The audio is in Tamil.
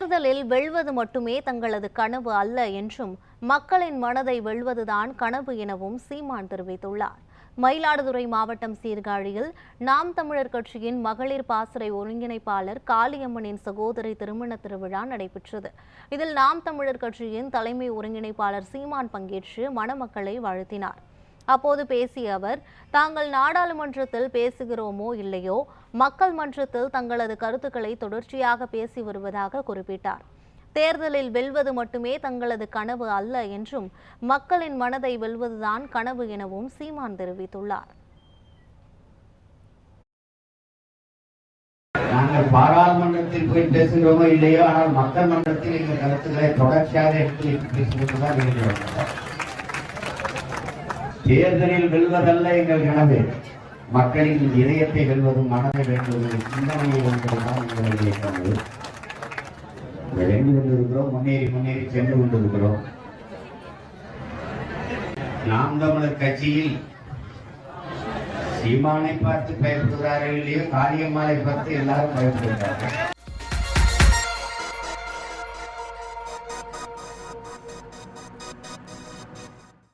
தேர்தலில் வெல்வது மட்டுமே தங்களது கனவு அல்ல என்றும் மக்களின் மனதை வெல்வதுதான் கனவு எனவும் சீமான் தெரிவித்துள்ளார். மயிலாடுதுறை மாவட்டம் சீர்காழியில் நாம் தமிழர் கட்சியின் மகளிர் பாசறை ஒருங்கிணைப்பாளர் காளியம்மனின் சகோதரி திருமண திருவிழா நடைபெற்றது. இதில் நாம் தமிழர் கட்சியின் தலைமை ஒருங்கிணைப்பாளர் சீமான் பங்கேற்று மணமக்களை வாழ்த்தினார். அப்போது பேசிய அவர், தாங்கள் நாடாளுமன்றத்தில் பேசுகிறோமோ இல்லையோ, மக்கள் மன்றத்தில் தங்களது கருத்துக்களை தொடர்ச்சியாக பேசி வருவதாக குறிப்பிட்டார். தேர்தலில் வெல்வது மட்டுமே தங்களது கனவு அல்ல என்றும் மக்களின் மனதை வெல்வதுதான் கனவு எனவும் சீமான் தெரிவித்துள்ளார். நாங்கள் பாராளுமன்றத்தில் போய் பேசுகிறோமோ இல்லையோ, ஆனால் மக்கள் மன்றத்தில் எங்கள் கருத்துக்களை தொடர்ச்சியாக எடுத்து பேசுவதுதான் இருக்கிறோம். தேர்தலில் வெல்வதல்ல எங்கள் கனவு, மக்களின் இதயத்தை வெல்வதும் மனதை வெல்வதும் சிந்தனையை வெல்வதுதான் எங்களுடைய கனவு. விளைந்து கொண்டிருக்கிறோம், முன்னேறி சென்று கொண்டிருக்கிறோம். நாம் தமிழர் கட்சியில் சீமானை பார்த்து பயப்படுகிறார்கள் இல்லையோ, காளியம்மாளை பார்த்து எல்லாரும் பயப்படுகிறார்கள்.